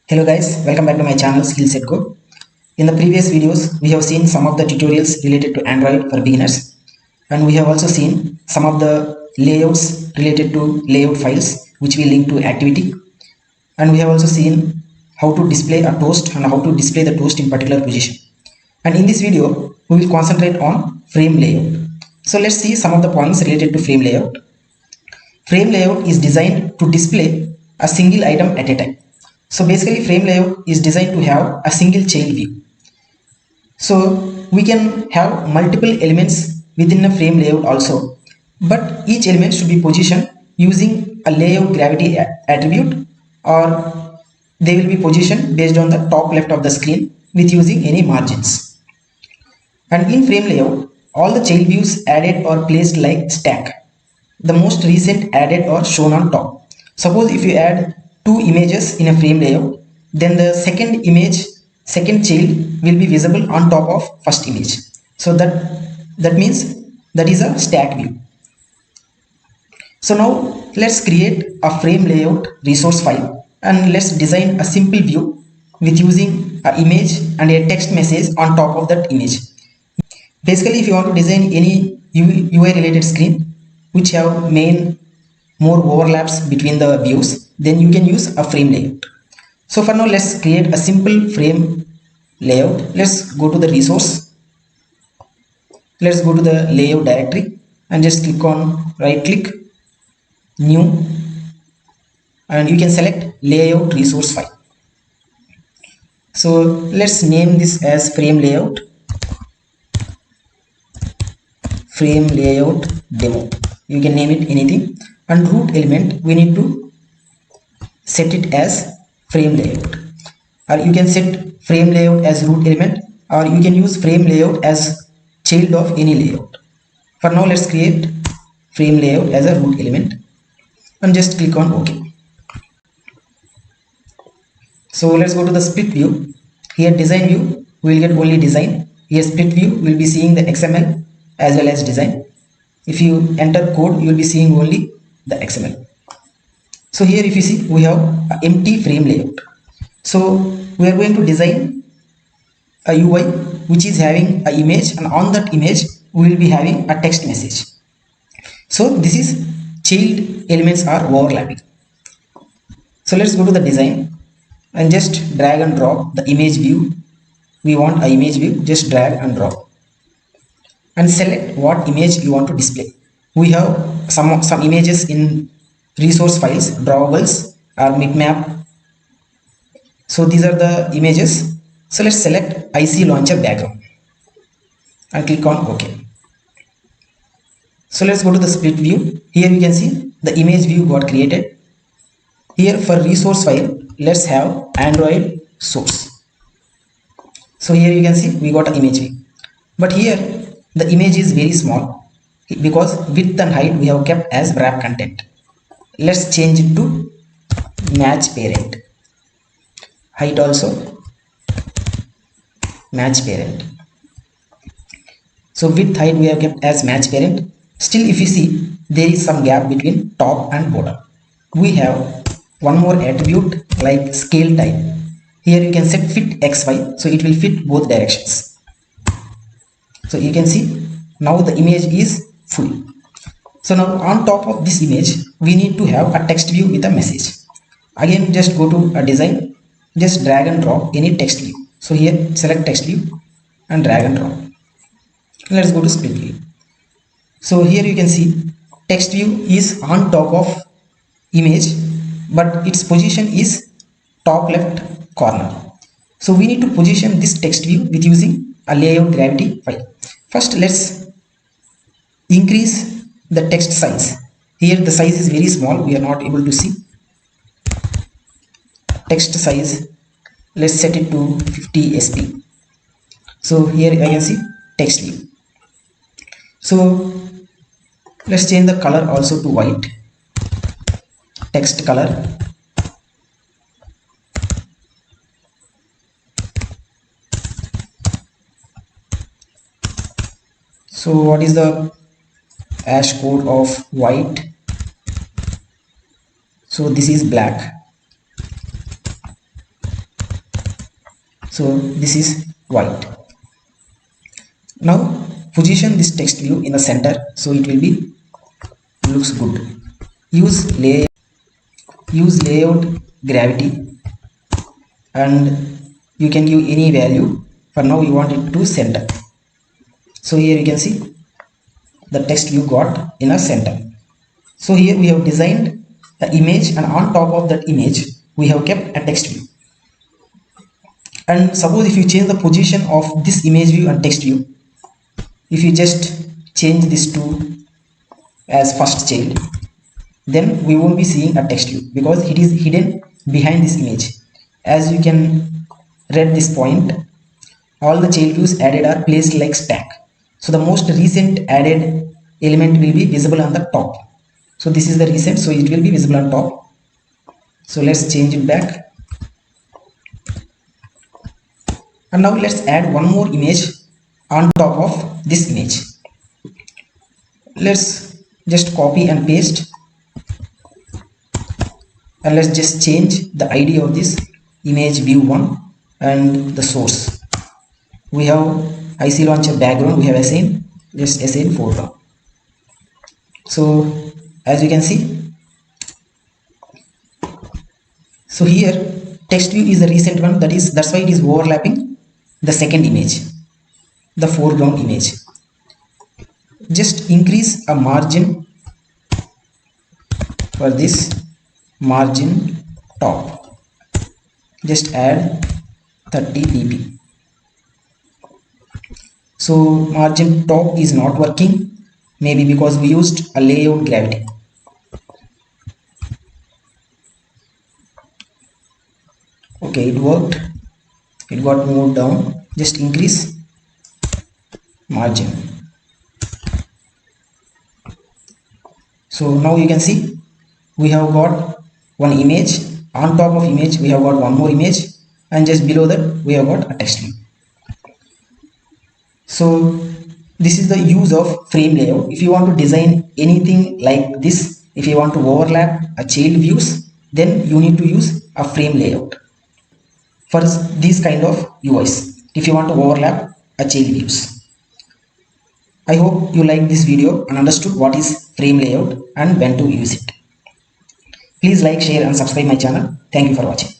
Hello guys, welcome back to my channel Skillset Go. In the previous videos, we have seen some of the tutorials related to Android for beginners, and we have also seen some of the layouts related to layout files which we link to activity, and we have also seen how to display a toast and how to display the toast in particular position. And in this video, we will concentrate on frame layout. So let's see some of the points related to frame layout. Frame layout is designed to display a single item at a time. So basically frame layout is designed to have a single child view. So we can have multiple elements within a frame layout also, but each element should be positioned using a layout gravity attribute, or they will be positioned based on the top left of the screen with using any margins. And in frame layout, all the child views added or placed like stack. The most recent added or shown on top. Suppose if you add two images in a frame layout, then the second child will be visible on top of first image. So that means that is a stack view. So now let's create a frame layout resource file and let's design a simple view with using an image and a text message on top of that image. Basically, if you want to design any UI related screen which have more overlaps between the views, then you can use a frame layout. So for now, let's create a simple frame layout. Let's go to the resource. Let's go to the layout directory and just click on right click, new, and you can select layout resource file. So let's name this as frame layout demo. You can name it anything, and root element we need to set it as frame layout, or you can set frame layout as root element, or you can use frame layout as child of any layout. For now, let's create frame layout as a root element and just click on OK. So let's go to the split view. Here design view, we will get only design. Here split view, we will be seeing the XML as well as design. If you enter code, you will be seeing only the XML. So here if you see, we have an empty frame layout. So we are going to design a UI which is having an image, and on that image we will be having a text message. So this is child elements are overlapping. So let's go to the design and just drag and drop the image view. We want an image view, just drag and drop and select what image you want to display. We have some images in resource files, drawables or bitmap. So these are the images. So let's select IC launcher background and click on OK. So let's go to the split view. Here you can see the image view got created. Here for resource file, let's have Android source. So here you can see we got an image view, but here the image is very small because width and height we have kept as wrap content. Let's change it to match parent. Height also match parent. So width, height we have kept as match parent. Still, if you see, there is some gap between top and bottom. We have one more attribute like scale type. Here you can set fit XY, so it will fit both directions. So you can see now the image is full. So now on top of this image, we need to have a text view with a message. Again, just go to a design, just drag and drop any text view. So here select text view and drag and drop. Let's go to split view. So here you can see text view is on top of image, but its position is top left corner. So we need to position this text view with using a layout gravity file. First, let's increase the text size. Here the size is very small, we are not able to see. Text size, let's set it to 50 sp. So here I can see text view. So let's change the color also to white. Text color. So what is the hash code of white? So this is black. So this is white. Now position this text view in the center so it will be looks good. Use layout gravity, and you can give any value. For now we want it to center. So here you can see the text view got in a center. So here we have designed the image, and on top of that image we have kept a text view. And suppose if you change the position of this image view and text view, if you just change this to as first child, then we won't be seeing a text view because it is hidden behind this image. As you can read this point, all the child views added are placed like stack. So the most recent added element will be visible on the top. So this is the recent, so it will be visible on top. So let's change it back. And now let's add one more image on top of this image. Let's just copy and paste, and let's just change the ID of this image view 1 and the source. We have IC launcher background, we have assign, just assign foreground. So as you can see, so here text view is the recent one, that's why it is overlapping the second image, the foreground image. Just increase a margin for this margin top, just add 30 dp. So margin top is not working, maybe because we used a layout gravity. Okay, it worked, it got moved down. Just increase margin. So now you can see we have got one image, on top of image we have got one more image, and just below that we have got a text view. So this is the use of frame layout. If you want to design anything like this, if you want to overlap a child views, then you need to use a frame layout for these kind of UIs, if you want to overlap a child views. I hope you liked this video and understood what is frame layout and when to use it. Please like, share and subscribe my channel. Thank you for watching.